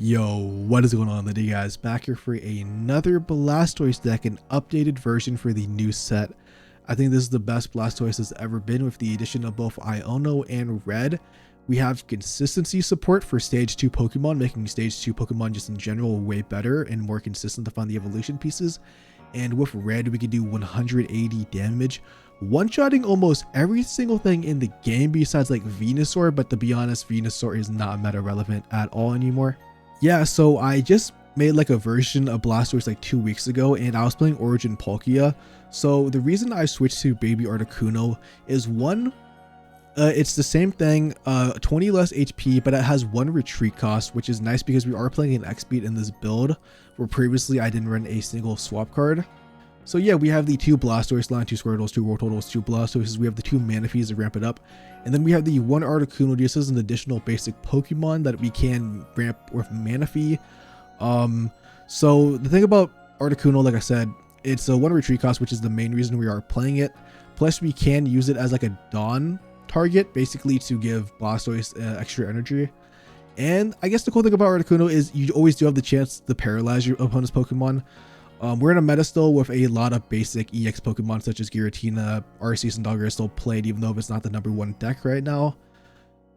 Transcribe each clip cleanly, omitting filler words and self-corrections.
Yo, what is going on today, guys? Back here for another Blastoise deck, an updated version for the new set. I think this is the best Blastoise has ever been with the addition of both Iono and Red. We have consistency support for stage 2 Pokemon, making stage 2 Pokemon just in general way better and more consistent to find the evolution pieces. And with Red, we can do 180 damage, one-shotting almost every single thing in the game besides like Venusaur, but to be honest, Venusaur is not meta relevant at all anymore. Yeah, so I just made like a version of Blastoise like 2 weeks ago, and I was playing Origin Palkia. So the reason I switched to Baby Articuno is one, it's the same thing, 20 less HP, but it has 1 retreat cost, which is nice because we are playing an X-Speed in this build, where previously I didn't run a single swap card. So yeah, we have the 2 Blastoise line, 2 Squirtles, 2 Wartortles, 2 Blastoises, we have the 2 Manaphies to ramp it up, and then we have the 1 Articuno. This is an additional basic Pokemon that we can ramp with Manaphy. So the thing about Articuno, like I said, it's a 1 retreat cost, which is the main reason we are playing it. Plus we can use it as like a Dawn target, basically to give Blastoise extra energy. And I guess the cool thing about Articuno is you always do have the chance to paralyze your opponent's Pokemon. We're in a meta still with a lot of basic EX Pokemon such as Giratina, Arceus, and Darkray still played, even though it's not the #1 deck right now.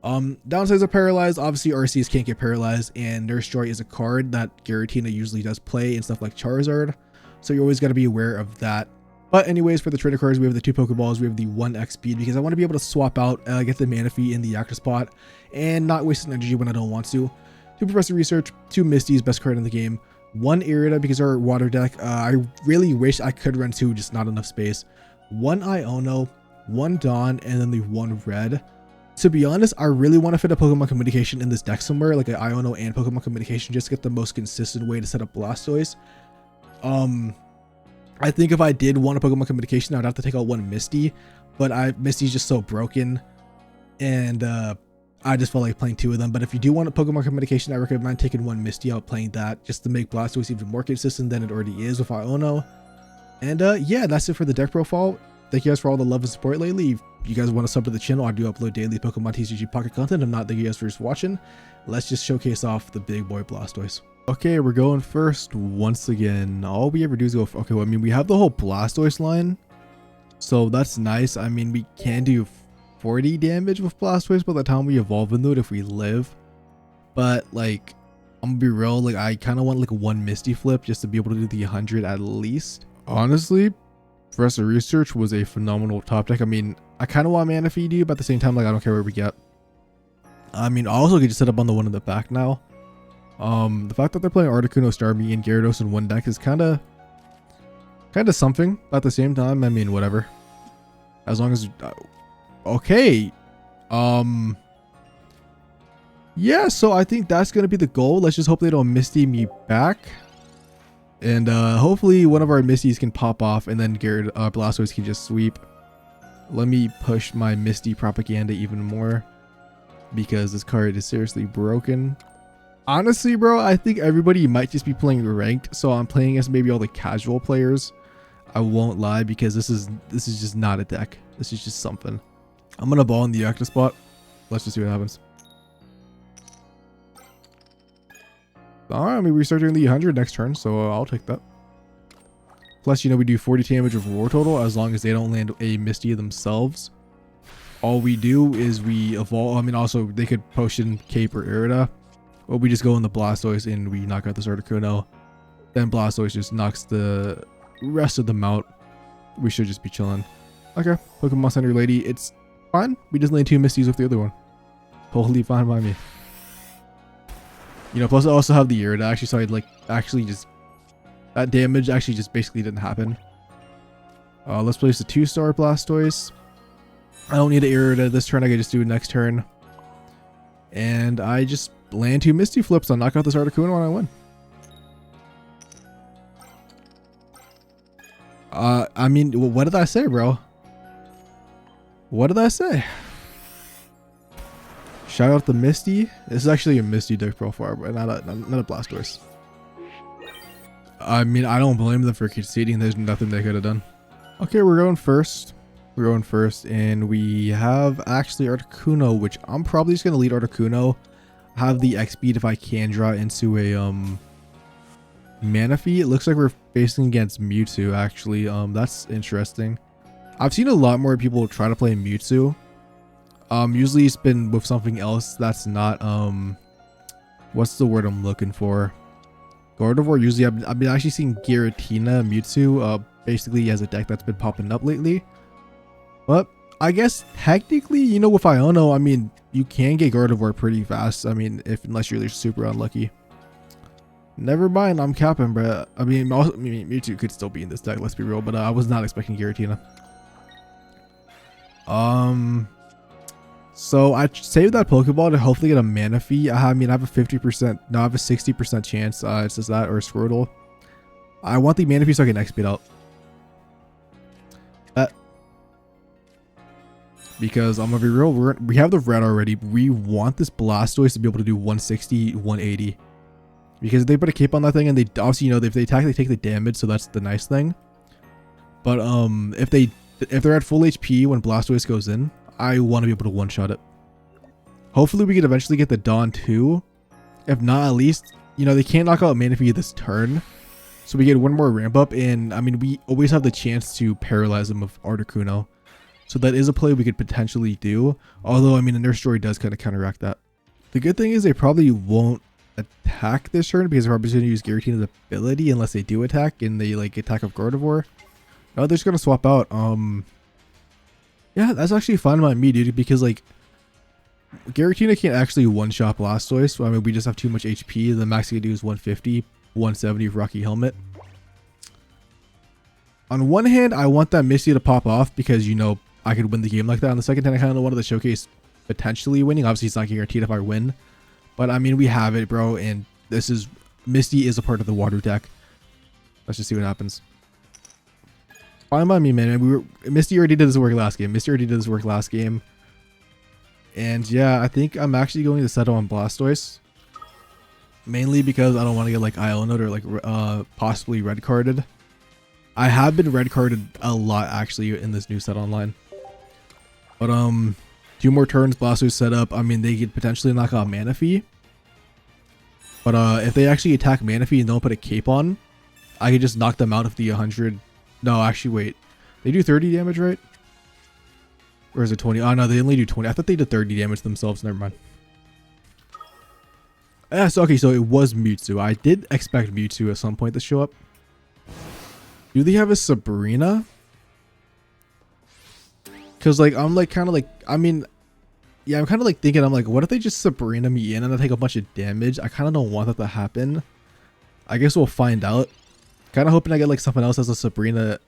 Downsides of Paralyzed, obviously Arceus can't get paralyzed, and Nurse Joy is a card that Giratina usually does play and stuff like Charizard, so you always got to be aware of that. But anyways, for the trainer cards, we have the 2 Pokeballs, we have the 1 X-Speed, because I want to be able to swap out, get the Manaphy in the active spot, and not waste energy when I don't want to. 2 Professor Research, 2 Misty's, best card in the game, 1 Irida because our water deck, I really wish I could run 2, just not enough space, 1 Iono, 1 Dawn, and then the 1 Red. To be honest, I really want to fit a Pokemon Communication in this deck somewhere, like an Iono and Pokemon Communication, just to get the most consistent way to set up Blastoise. I think if I did want a Pokemon Communication, I'd have to take out 1 Misty, but Misty's just so broken, and I just felt like playing 2 of them. But if you do want a Pokemon Communication, I recommend taking 1 Misty out, playing that, just to make Blastoise even more consistent than it already is with Iono. And yeah, that's it for the deck profile. Thank you guys for all the love and support lately. If you guys want to sub to the channel, I do upload daily Pokemon TCG Pocket content. If not, thank you guys for just watching. Let's just showcase off the big boy Blastoise. Okay, we're going first once again. All we ever do is go for, okay, well, I mean, we have the whole Blastoise line, so that's nice. I mean, we can do 40 damage with Blastoise by the time we evolve into it if we live. But like, I'm gonna be real, like I kind of want like 1 Misty flip just to be able to do the 100 at least. Honestly, Professor Research was a phenomenal top deck. I mean, I kind of want Manaphy to, but at the same time, like I don't care where we get. I mean, I also could just set up on the one in the back now. The fact that they're playing Articuno, Starmie, and Gyarados in 1 deck is kind of something. But at the same time, I mean, whatever. As long as okay. Yeah, so I think that's gonna be the goal. Let's just hope they don't Misty me back, and hopefully one of our Misties can pop off, and then Blastoise can just sweep. Let me push my Misty propaganda even more, because this card is seriously broken. Honestly, bro, I think everybody might just be playing ranked, so I'm playing as maybe all the casual players. I won't lie, because this is just not a deck. This is just something. I'm gonna ball in the active spot. Let's just see what happens. Alright, I mean, we start doing the 100 next turn, so I'll take that. Plus, you know, we do 40 damage with War Total as long as they don't land a Misty themselves. All we do is we evolve. I mean, also, they could Potion, Cape, or Irida. Or we just go in the Blastoise and we knock out this Articuno. Then Blastoise just knocks the rest of them out. We should just be chilling. Okay, Pokemon Center Lady, it's fine. We just land 2 Misties with the other one. Totally fine by me. You know, plus I also have the Irida actually, so I'd like actually just that damage actually just basically didn't happen. Let's place a 2-star Blastoise. I don't need an Irida this turn. I can just do it next turn. And I just land 2 Misty flips. I'll knock out this Articuno and I win. I mean, what did I say, bro? What did I say? Shout out the Misty. This is actually a Misty deck profile, but not a Blastoise. I mean, I don't blame them for conceding. There's nothing they could have done. Okay, we're going first. And we have actually Articuno, which I'm probably just going to lead Articuno. have the X speed if I can draw into a Manaphy. It looks like we're facing against Mewtwo actually. That's interesting. I've seen a lot more people try to play Mewtwo. Usually it's been with something else that's not what's the word I'm looking for? Gardevoir. Usually I've been actually seeing Giratina Mewtwo basically as a deck that's been popping up lately. But I guess technically, you know, with Iono, I mean, you can get Gardevoir pretty fast. I mean, unless you're super unlucky. Never mind, I'm capping, bro. I mean, Mewtwo could still be in this deck, let's be real, but I was not expecting Giratina. So I saved that Pokeball to hopefully get a Manaphy. I have a 50%, no, I have a 60% chance. It says that, or a Squirtle. I want the Manaphy so I can X-Speed out. Because I'm gonna be real, we have the red already. We want this Blastoise to be able to do 160, 180. Because if they put a cape on that thing, and they obviously, you know, if they attack, they take the damage, so that's the nice thing. But if they're at full HP when Blastoise goes in, I want to be able to one-shot it. Hopefully we can eventually get the Dawn too. If not, at least, you know, they can't knock out Manaphy this turn. So we get one more ramp up, and I mean, we always have the chance to paralyze them with Articuno. So that is a play we could potentially do. Although, I mean, the Nurse Story does kind of counteract that. The good thing is they probably won't attack this turn because they're probably going to use Giratina's ability unless they do attack and they like attack of Gardevoir. No, they're just going to swap out. Yeah, that's actually fine by me, dude, because like Giratina can't actually one-shot Blastoise. So, I mean, we just have too much HP. The max you can do is 150, 170 with Rocky Helmet. On one hand, I want that Misty to pop off because, you know, I could win the game like that. On the second hand, I kind of wanted to showcase potentially winning. Obviously, it's not guaranteed if I win. But, I mean, we have it, bro. And this is... Misty is a part of the water deck. Let's just see what happens. Fine by me, man. Misty already did this work last game. And, yeah, I think I'm actually going to settle on Blastoise. Mainly because I don't want to get, like, Iono'd or, like, possibly red-carded. I have been red-carded a lot, actually, in this new set online. But, 2 more turns, Blastoise set up. I mean, they could potentially knock out Manaphy. But, if they actually attack Manaphy and don't put a cape on, I could just knock them out of the 100. No, actually, wait. They do 30 damage, right? Or is it 20? Oh, no, they only do 20. I thought they did 30 damage themselves. Never mind. Yeah, so, okay, so it was Mewtwo. I did expect Mewtwo at some point to show up. Do they have a Sabrina? Because, like, I'm, like, kind of, like, I mean, yeah, I'm kind of, like, thinking, I'm, like, what if they just Sabrina me in and I take a bunch of damage? I kind of don't want that to happen. I guess we'll find out. Kind of hoping I get, like, someone else as a Sabrina.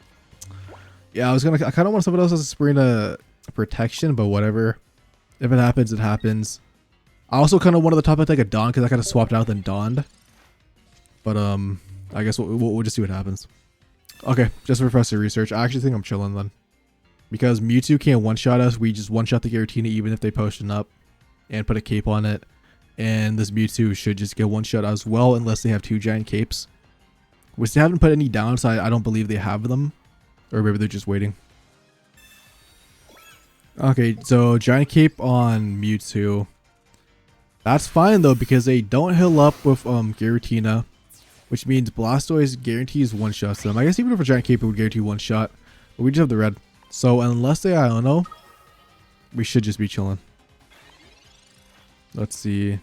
Yeah, I kind of want someone else as a Sabrina protection, but whatever. If it happens, it happens. I also kind of wanted the top attack a Dawn because I kind of swapped out then Dawned. But, I guess we'll just see what happens. Okay, just for Professor Research, I actually think I'm chilling then. Because Mewtwo can't one-shot us, we just one-shot the Giratina even if they potion up and put a cape on it. And this Mewtwo should just get one-shot as well unless they have 2 giant capes. Which they haven't put any down, so I don't believe they have them. Or maybe they're just waiting. Okay, so giant cape on Mewtwo. That's fine though because they don't heal up with Giratina. Which means Blastoise guarantees one-shots them. I guess even if a giant cape would guarantee one-shot. But we just have the red. So unless they Iono, we should just be chilling. Let's see.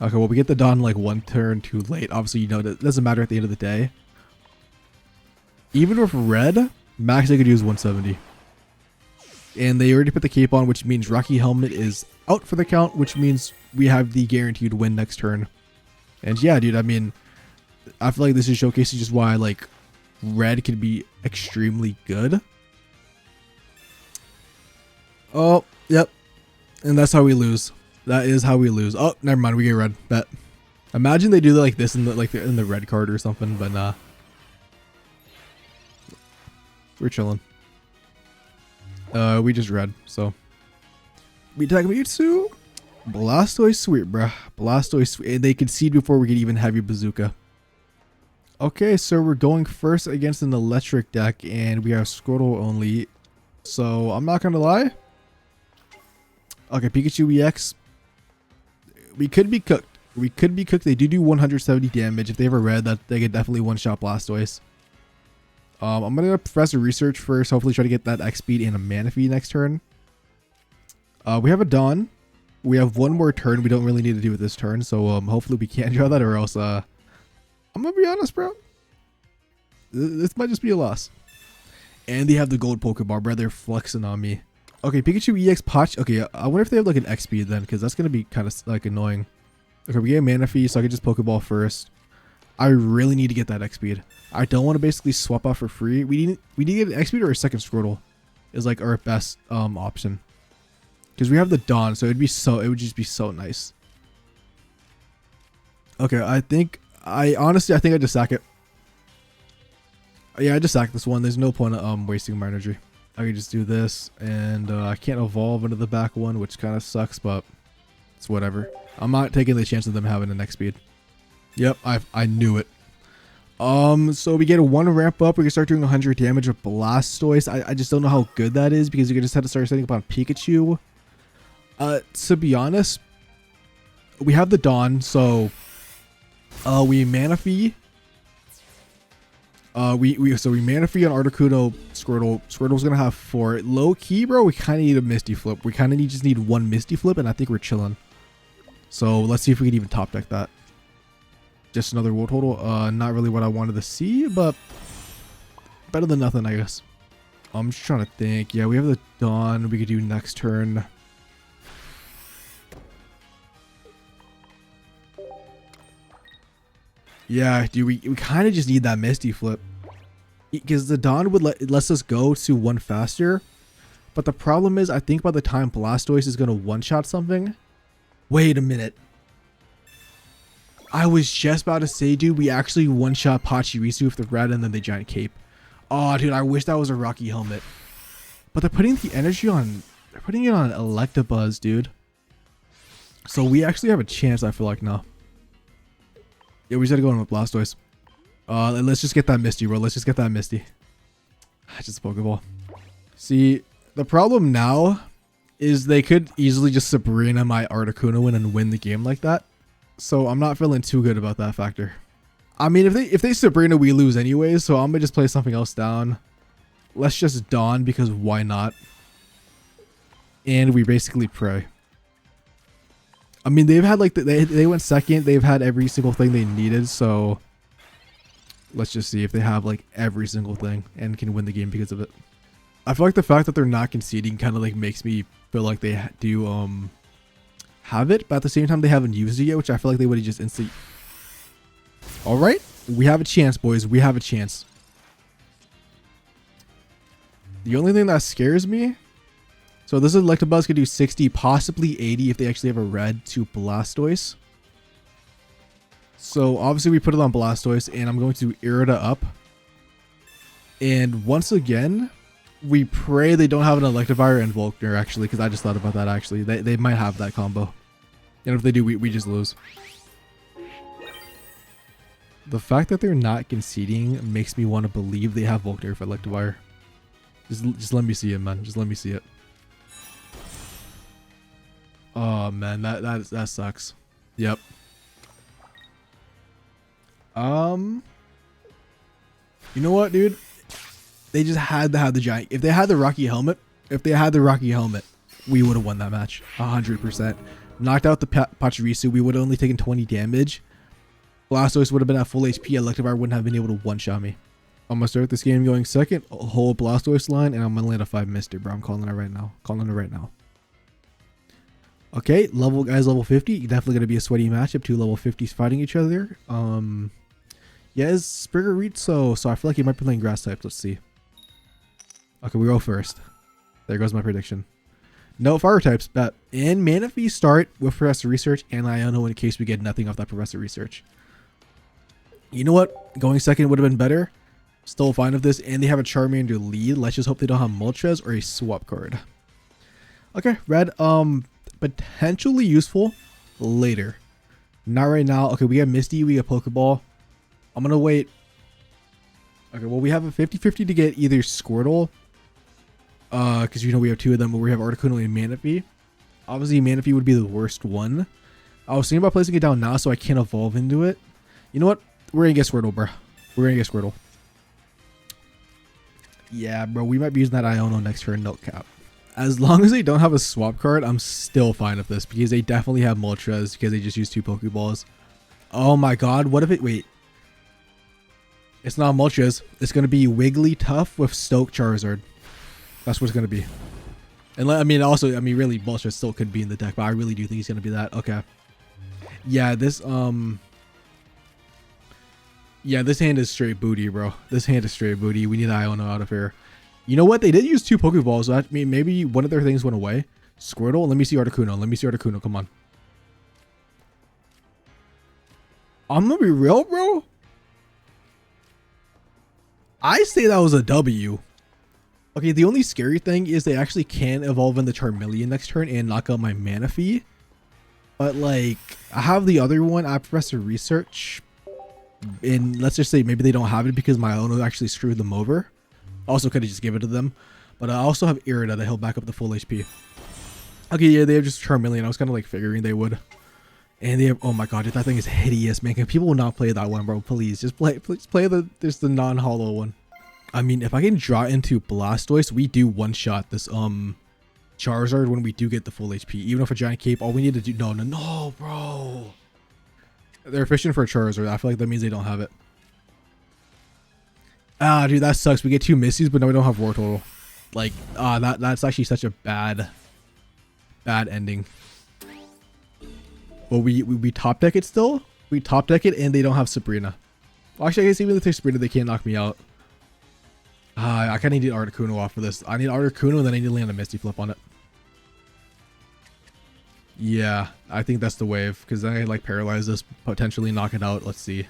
Okay, well we get the Dawn like 1 turn too late. Obviously, you know, that doesn't matter at the end of the day. Even with red, max they could use 170. And they already put the cape on, which means Rocky Helmet is out for the count, which means we have the guaranteed win next turn. And yeah, dude, I mean... I feel like this is showcasing just why like red can be extremely good. Oh, yep. And that's how we lose. That is how we lose. Oh, never mind. We get red. Bet. Imagine they do like this in the red card or something, but nah. We're chilling. We just red, so we attack Mewtwo. Blastoise sweet, bruh. Blastoise sweet. And they concede before we get even heavy bazooka. Okay, so we're going first against an electric deck, and we have Squirtle only. So, I'm not gonna lie. Okay, Pikachu EX. We could be cooked. We could be cooked. They do 170 damage. If they have a red, that they could definitely one-shot Blastoise. I'm going to Professor Research first. Hopefully try to get that X speed and a Manaphy next turn. We have a Dawn. We have one more turn. We don't really need to do it this turn. So hopefully we can't draw that, or else I'm going to be honest, bro. This might just be a loss. And they have the gold Pokeball, bro. They're flexing on me. Okay, Pikachu EX Potch. Okay, I wonder if they have like an X speed then, because that's going to be kind of like annoying. Okay, we get Manaphy, so I can just Pokeball first. I really need to get that X speed. I don't want to basically swap out for free. We need to get an X speed or a second Squirtle is like our best option. Because we have the Dawn, so it would just be so nice. Okay, I honestly think I just sack it. Yeah, I just sacked this one. There's no point of wasting my energy. I can just do this, and I can't evolve into the back one, which kind of sucks, but it's whatever. I'm not taking the chance of them having an X speed. Yep, I knew it. So we get a 1 ramp up. We can start doing 100 damage with Blastoise. I just don't know how good that is, because you can just have to start setting up on Pikachu. To be honest, we have the Dawn, so we Manaphy. We Manaphy on Articuno, Squirtle. Squirtle's gonna have 4. Low key, bro, we kind of need a Misty Flip. We kind of just need 1 Misty Flip, and I think we're chilling. So let's see if we can even top deck that. Just another world total. Not really what I wanted to see, but better than nothing, I guess. I'm just trying to think. Yeah, we have the Dawn. We could do next turn. Yeah, dude, we kind of just need that Misty Flip. Because the Dawn would lets us go to 1 faster. But the problem is, I think by the time Blastoise is going to one-shot something... Wait a minute. I was just about to say, dude, we actually one-shot Pachirisu with the red and then the giant cape. Oh, dude, I wish that was a Rocky Helmet. But they're putting the energy on... They're putting it on Electabuzz, dude. So we actually have a chance, I feel like, now. Yeah, we just gotta go in with Blastoise. Let's just get that Misty, bro. Let's just get that Misty. Just a Pokeball. See, the problem now is they could easily just Sabrina my Articuno in and win the game like that. So I'm not feeling too good about that factor. I mean, if they Sabrina, we lose anyways. So I'm gonna just play something else down. Let's just Dawn, because why not? And we basically pray. I mean, they've had like they went second. They've had every single thing they needed. So let's just see if they have like every single thing and can win the game because of it. I feel like the fact that they're not conceding kind of like makes me feel like they do have it, but at the same time they haven't used it yet, which I feel like they would have just instantly. All right, we have a chance, boys. We have a chance. The only thing that scares me. So this Electabuzz could do 60, possibly 80 if they actually have a red to Blastoise. So obviously we put it on Blastoise, and I'm going to Irida up. And once again, we pray they don't have an Electivire and Volkner, actually, because I just thought about that, actually. They might have that combo. And if they do, we just lose. The fact that they're not conceding makes me want to believe they have Volkner for Electivire. Just let me see it, man. Just let me see it. Oh man, that sucks. Yep. You know what, dude? They just had to have the giant. If they had the Rocky Helmet, we would have won that match 100%. Knocked out the Pachirisu, we would have only taken 20 damage. Blastoise would have been at full HP. Electivire wouldn't have been able to one-shot me. I'm gonna start this game going second, hold Blastoise line, and I'm gonna land a 5 Mister, bro. I'm calling it right now. Okay, level 50. Definitely gonna be a sweaty matchup. 2 level 50s fighting each other. Yeah, is Spriggerito, so I feel like he might be playing grass types. Let's see. Okay, we go first. There goes my prediction. No fire types, bet. And Manaphy start with Professor Research and Iono in case we get nothing off that Professor Research. You know what? Going second would have been better. Still fine with this, and they have a Charmander lead. Let's just hope they don't have Moltres or a swap card. Okay, red. Potentially useful later. Not right now. Okay, we got Misty, we got Pokeball. I'm gonna wait. Okay, well, we have a 50-50 to get either Squirtle. Because you know we have 2 of them, but we have Articuno and Manaphy. Obviously, Manaphy would be the worst one. I was thinking about placing it down now so I can't evolve into it. You know what? We're gonna get Squirtle, bro. We're gonna get Squirtle. Yeah, bro. We might be using that Iono next turn. No cap. As long as they don't have a swap card, I'm still fine with this because they definitely have Moltres because they just use 2 Pokeballs. Oh my god. What if it... Wait. It's not Moltres. It's gonna be Wigglytuff with Stoke Charizard. That's what it's gonna be. And I mean, also, I mean, really, Moltres still could be in the deck, but I really do think he's gonna be that. Okay. Yeah, this yeah, this hand is straight booty, bro. This hand is straight booty. We need Iono out of here. You know what? They did use 2 Pokeballs. So I mean, maybe one of their things went away. Squirtle. Let me see Articuno. Let me see Articuno. Come on. I'm gonna be real, bro. I say that was a W. Okay, the only scary thing is they actually can evolve into Charmeleon next turn and knock out my Manaphy. But like, I have the other one, I Professor Research. And let's just say maybe they don't have it because my Iono actually screwed them over. Also could have just given it to them. But I also have Irida that he'll back up the full HP. Okay, yeah, they have just Charmeleon. I was kind of like figuring they would. And they have, oh my god, dude, that thing is hideous, man. People will not play that one, bro. Please, just play there's the non-hollow one. I mean, if I can draw into Blastoise, we do one-shot this Charizard when we do get the full HP. Even if a giant cape, all we need to do, no, bro. They're fishing for a Charizard. I feel like that means they don't have it. Ah, dude, that sucks. We get 2 Missies, but now we don't have War Total. Like, that's actually such a bad ending. Well, we top deck it still. We top deck it, and they don't have Sabrina. Well, actually, I guess even if they Sabrina, they can't knock me out. I kind of need Articuno off of this. I need Articuno, and then I need to land a Misty Flip on it. Yeah, I think that's the wave, because then I like paralyze this, potentially knock it out. Let's see.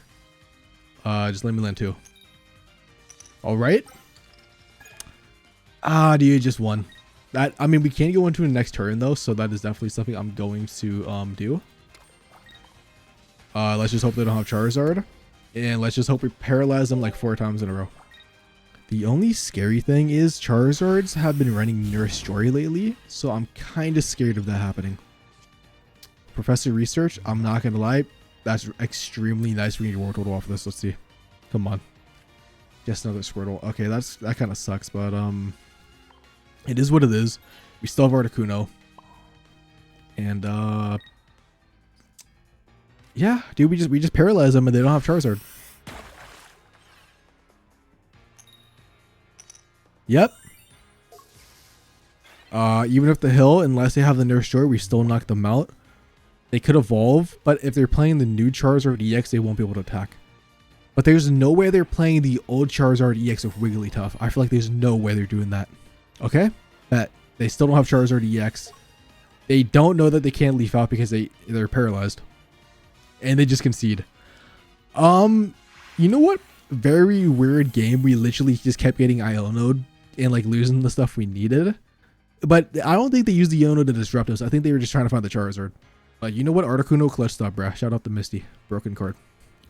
Just let me land 2. All right. Dude, just 1. That, I mean, we can't go into the next turn though, so that is definitely something I'm going to do. Let's just hope they don't have Charizard, and let's just hope we paralyze them like 4 times in a row. The only scary thing is Charizards have been running Nurse Joy lately, so I'm kind of scared of that happening. Professor Research, I'm not gonna lie, that's extremely nice. We need War Total off of this. Let's see. Come on. Just another Squirtle. Okay, that kind of sucks, but it is what it is. We still have Articuno. And yeah, dude, we just paralyze them and they don't have Charizard. Yep. Even if the hill, unless they have the Nurse Joy, we still knock them out. They could evolve, but if they're playing the new Charizard EX, they won't be able to attack. But there's no way they're playing the old Charizard EX with Wigglytuff. I feel like there's no way they're doing that. Okay? Bet. They still don't have Charizard EX. They don't know that they can't leaf out because they're paralyzed. And they just concede. You know what? Very weird game. We literally just kept getting Iono'd and like losing the stuff we needed. But I don't think they used the Iono to disrupt us. I think they were just trying to find the Charizard. But you know what? Articuno clutch stop, bruh. Shout out to Misty. Broken card.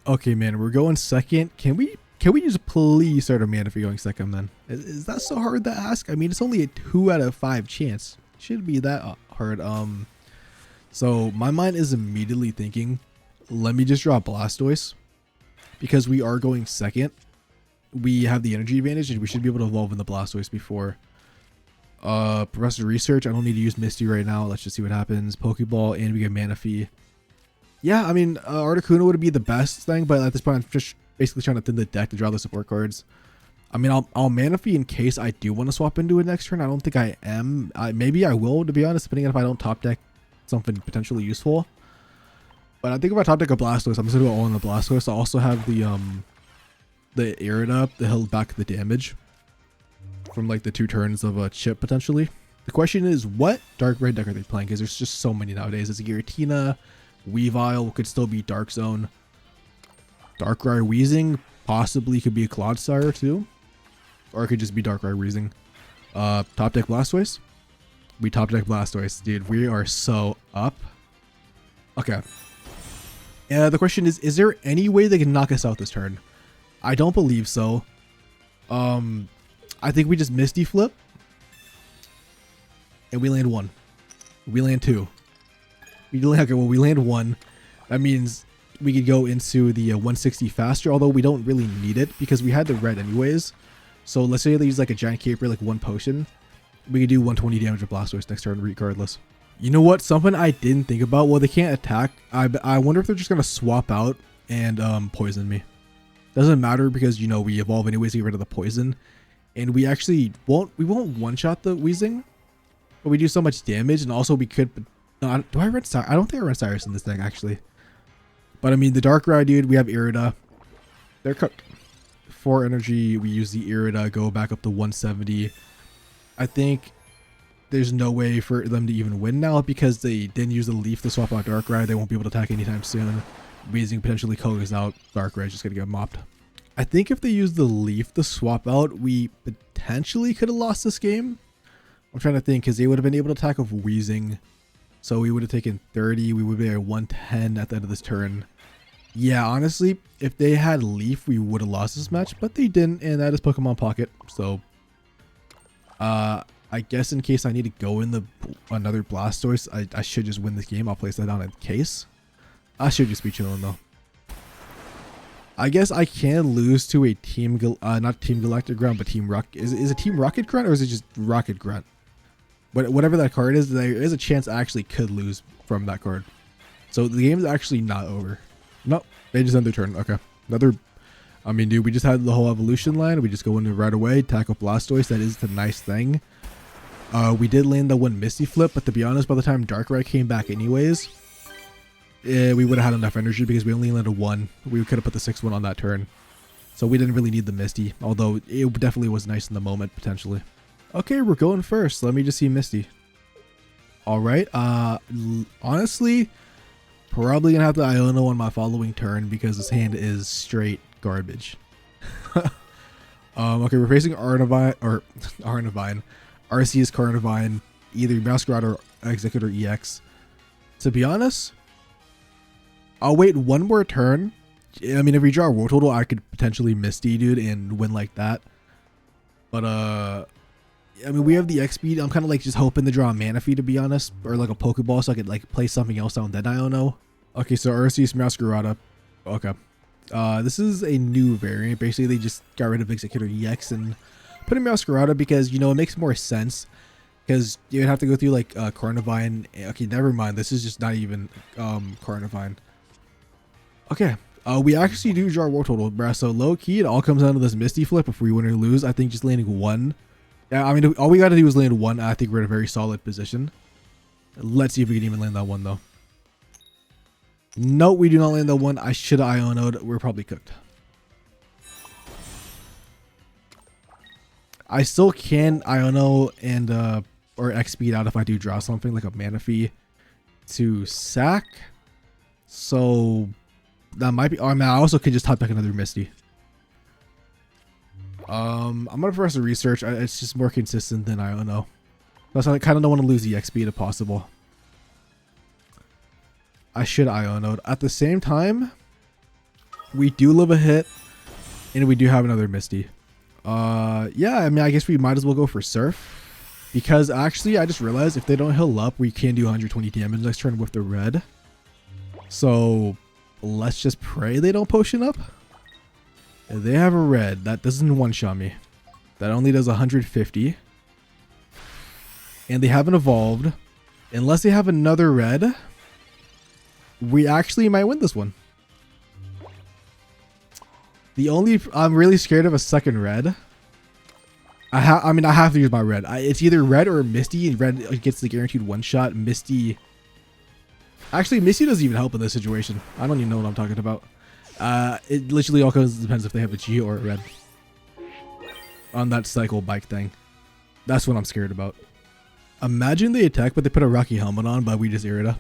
Okay, man. We're going second. Can we just please start a Manaphy going second, then? Is that so hard to ask? I mean, it's only a 2 out of 5 chance. Shouldn't be that hard. So my mind is immediately thinking, let me just draw Blastoise. Because we are going second. We have the energy advantage, and we should be able to evolve in the Blastoise before. Professor Research, I don't need to use Misty right now. Let's just see what happens. Pokeball, and we get Manaphy. Yeah, I mean, Articuno would be the best thing, but at this point, I'm just basically trying to thin the deck to draw the support cards. I mean, I'll Manaphy in case I do want to swap into it next turn. I don't think I am. Maybe I will, to be honest, depending on if I don't top deck something potentially useful. But I think if I top deck a Blastoise, I'm just going to go all in the Blastoise. I also have the Irida to hold back the damage from like the 2 turns of a chip potentially. The question is, what Darkray deck are they playing? Because there's just so many nowadays. It's a Giratina, Weavile could still be Dark Zone, Darkrai Weezing possibly could be a Clodsire too, or it could just be Darkrai Weezing. Top deck Blastoise. We top deck Blastoise, dude. We are so up. Okay. The question is there any way they can knock us out this turn? I don't believe so. I think we just Misty Flip. And we land 1. We land 2. Okay, well, we land 1. That means we could go into the 160 faster, although we don't really need it because we had the red anyways. So let's say they use like a giant caper, like 1 potion. We could do 120 damage with Blastoise next turn regardless. You know what? Something I didn't think about. Well, they can't attack. I wonder if they're just going to swap out and poison me. Doesn't matter because, you know, we evolve anyways to get rid of the poison. And we actually won't one-shot the Weezing. But we do so much damage, and also we could... do I run Cyrus? I don't think I run Cyrus in this deck, actually. But I mean, the Darkrai, dude, we have Irida. They're cooked. 4 energy, we use the Irida, go back up to 170. I think there's no way for them to even win now because they didn't use the Leaf to swap out Darkrai. They won't be able to attack anytime soon. Weezing potentially Koga's out. Darkrai's just gonna get mopped. I think if they use the Leaf to swap out, we potentially could have lost this game. I'm trying to think because they would have been able to attack with Weezing. So we would have taken 30. We would be at 110 at the end of this turn. Yeah, honestly, if they had Leaf, we would have lost this match, but they didn't, and that is Pokemon Pocket. So, I guess in case I need to go in another Blastoise, I should just win this game. I'll place that down in case. I should just be chilling though. I guess I can lose to a not Team Galactic Grunt, but Team Rocket. Is it Team Rocket Grunt or is it just Rocket Grunt? But whatever that card is, there is a chance I actually could lose from that card. So the game is actually not over. Nope, they just end their turn. Okay, I mean, dude, we just had the whole evolution line. We just go into right away, tackle Blastoise. That is the nice thing. We did land the 1 Misty Flip, but to be honest, by the time Darkrai came back anyways, we would have had enough energy because we only landed 1. We could have put the 6th one on that turn. So we didn't really need the Misty, although it definitely was nice in the moment, potentially. Okay, we're going first. Let me just see Misty. Alright, honestly, probably going to have to Iono on my following turn because this hand is straight garbage. Okay, we're facing Arnavine, Arceus, Carnivine, either Masquerade or Executor EX. To be honest, I'll wait 1 more turn. I mean, if we draw a World Total, I could potentially Misty, dude, and win like that. But, I mean, we have the X speed. I'm kind of like just hoping to draw a Manaphy, to be honest, or like a Pokeball so I could like play something else on, then I don't know. Okay, so Arceus, Masquerade. Okay. This is a new variant. Basically, they just got rid of Executor EX and put in Masquerade because, you know, it makes more sense. Because you'd have to go through like Carnivine. Okay, never mind. This is just not even Carnivine. Okay. We actually do draw World Total, bruh. So low key, it all comes down to this Misty Flip. If we win or lose, I think just landing 1. Yeah, I mean, all we got to do is land 1. I think we're in a very solid position. Let's see if we can even land that 1, though. No, we do not land that 1. I should have Iono'd. We're probably cooked. I still can Iono and or X speed out if I do draw something like a Manaphy to sack. So that might be. I mean, I also could just top deck another Misty. I'm gonna press a research. It's just more consistent than Iono. Plus, I kind of don't want to lose the X speed if possible. I should Iono. At the same time, we do live a hit, and we do have another Misty. Yeah, I mean, I guess we might as well go for Surf. Because actually, I just realized if they don't heal up, we can do 120 damage next turn with the red. So, let's just pray they don't potion up. If they have a red, that doesn't one-shot me. That only does 150. And they haven't evolved. Unless they have another red, we actually might win this one. I'm really scared of a second red. I mean, I have to use my red. It's either red or Misty, and red gets the guaranteed one-shot. Misty... Actually, Misty doesn't even help in this situation. I don't even know what I'm talking about. It literally all depends if they have a G or a red. On that cycle bike thing. That's what I'm scared about. Imagine they attack, but they put a Rocky helmet on, but we just Irida.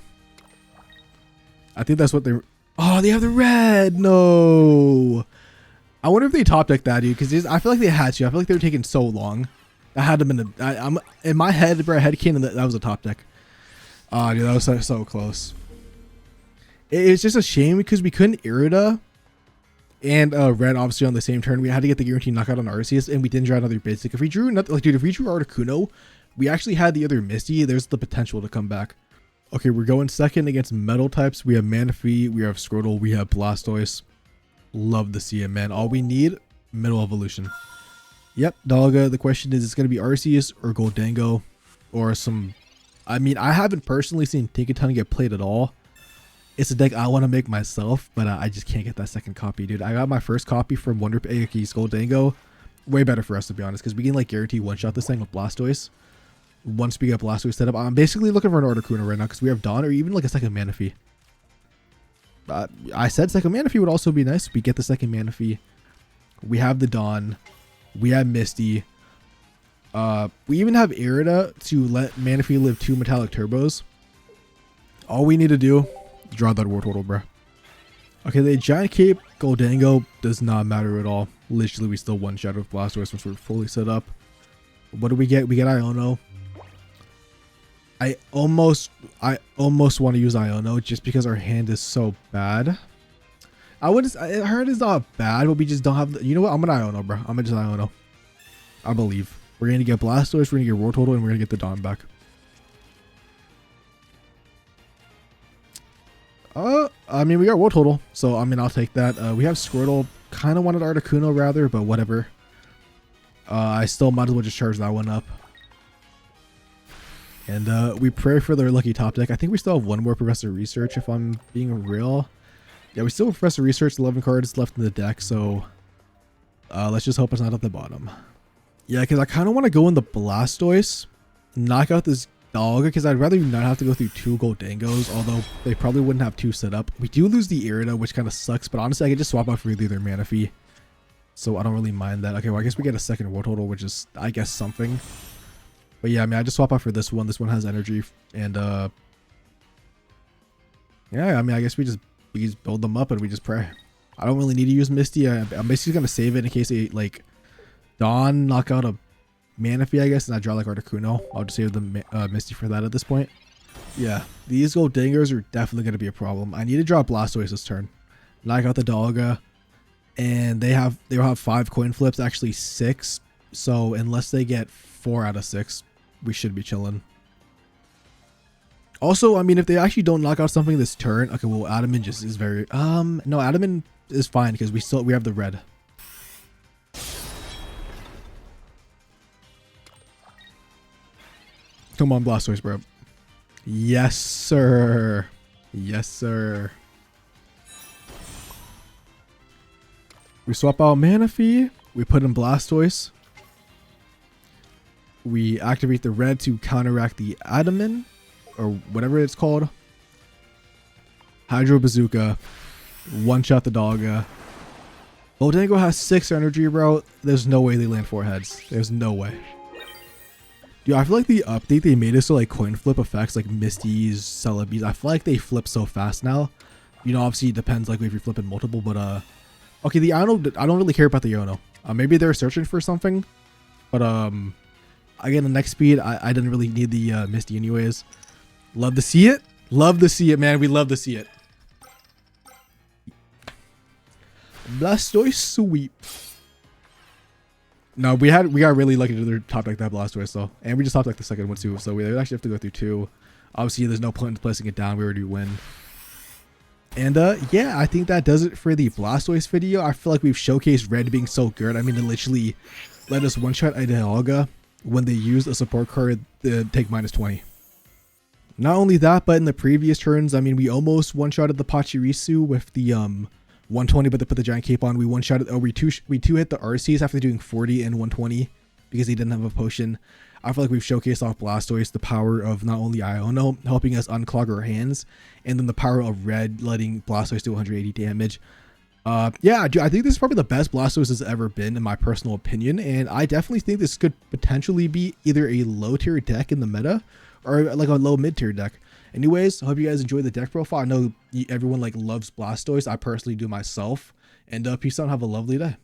I think that's what they're... Oh, they have the red! No! I wonder if they top deck that, dude, because I feel like they had to. I feel like they were taking so long. That had to have been I'm in my head, bro, headcanon, that was a top deck. Oh, dude, that was so close. It's just a shame because we couldn't Irida and red obviously on the same turn. We had to get the guaranteed knockout on Arceus, and we didn't draw another basic. If we drew another, like, dude, if we drew Articuno, we actually had the other Misty. There's the potential to come back. Okay, we're going second against metal types. We have Manaphy, we have Squirtle, we have Blastoise. Love to see it, man. All we need, middle evolution. Yep, Dogga. The question is, it's going to be Arceus or Goldango or some... I mean, I haven't personally seen Tinkaton get played at all. It's a deck I want to make myself, but I just can't get that second copy, dude. I got my first copy from Wonder Piggy's Goldango. Way better for us, to be honest, because we can like guarantee one-shot this thing with Blastoise. Once we get Blastoise set up, I'm basically looking for an Articuno right now because we have Dawn or even like a second Manaphy. I said second Manaphy would also be nice. We get the second Manaphy. We have the Dawn. We have Misty. We even have Irida to let Manaphy live 2 Metallic Turbos. All we need to do, draw that Wartortle, bruh. Okay, the Giant Cape Goldango does not matter at all. Literally, we still one-shot with Blastoise once we're fully set up. What do we get? We get Iono. I almost want to use Iono just because our hand is so bad. Our hand is not bad, but we just don't have... You know what? I'm gonna Iono, bro. I'm gonna just Iono. I believe. We're gonna get Blastoise, we're gonna get Wartortle, and we're gonna get the Dawn back. I mean, we got Wartortle, so I mean, I'll take that. We have Squirtle. Kind of wanted Articuno rather, but whatever. I still might as well just charge that one up. And we pray for their lucky top deck. I think we still have one more Professor Research, if I'm being real. Yeah, we still have Professor Research, 11 cards left in the deck, so let's just hope it's not at the bottom. Yeah, because I kind of want to go in the Blastoise, knock out this dog, because I'd rather not have to go through 2 Goldangos, although they probably wouldn't have 2 set up. We do lose the Irida, which kind of sucks, but honestly, I could just swap out for either Manaphy, so I don't really mind that. Okay, well, I guess we get a second Wartortle, which is, I guess, something. But yeah, I mean, I just swap out for this one. This one has energy, and yeah, I mean, I guess we just build them up and we just pray. I don't really need to use Misty. I'm basically gonna save it in case they like Dawn knock out a Manaphy, I guess, and I draw like Articuno. I'll just save the Misty for that at this point. Yeah, these Goldangers are definitely gonna be a problem. I need to draw Blastoise this turn, knock out the Dogga, and they'll have 5 coin flips, actually 6. So unless they get 4 out of 6. We should be chilling. Also, I mean, if they actually don't knock out something this turn, okay, well, Adamant just is very no, Adamant is fine because we have the red. Come on, Blastoise, bro. Yes, sir. Yes, sir. We swap out Manaphy. We put in Blastoise. We activate the red to counteract the Adamant, or whatever it's called. Hydro Bazooka. One-shot the Dogga. Goldango has 6 energy, bro. There's no way they land 4 heads. There's no way. Dude, I feel like the update they made is so like coin flip effects, like Misty's, Celebi's. I feel like they flip so fast now. You know, obviously it depends like if you're flipping multiple, but okay, I don't really care about the Iono. Maybe they're searching for something, but again, the next speed, I didn't really need the Misty anyways. Love to see it. Love to see it, man. We love to see it. Blastoise sweep. No, we got really lucky to their top deck that Blastoise though, and we just top deck the second one too. So we actually have to go through 2. Obviously, there's no point in placing it down. We already win. And yeah, I think that does it for the Blastoise video. I feel like we've showcased red being so good. I mean, it literally let us one-shot Dialga when they used a support card to take -20. Not only that, but in the previous turns, I mean, we almost one-shotted the Pachirisu with the 120, but they put the Giant Cape on. We one-shotted, we two-hit the Arceus after doing 40 and 120 because he didn't have a potion. I feel like we've showcased off Blastoise the power of not only Iono helping us unclog our hands, and then the power of red letting Blastoise do 180 damage. Yeah, dude, I think this is probably the best Blastoise has ever been in my personal opinion, and I definitely think this could potentially be either a low tier deck in the meta or like a low mid tier deck. Anyways, I hope you guys enjoyed the deck profile. I know everyone like loves Blastoise. I personally do myself, and peace out. Have a lovely day.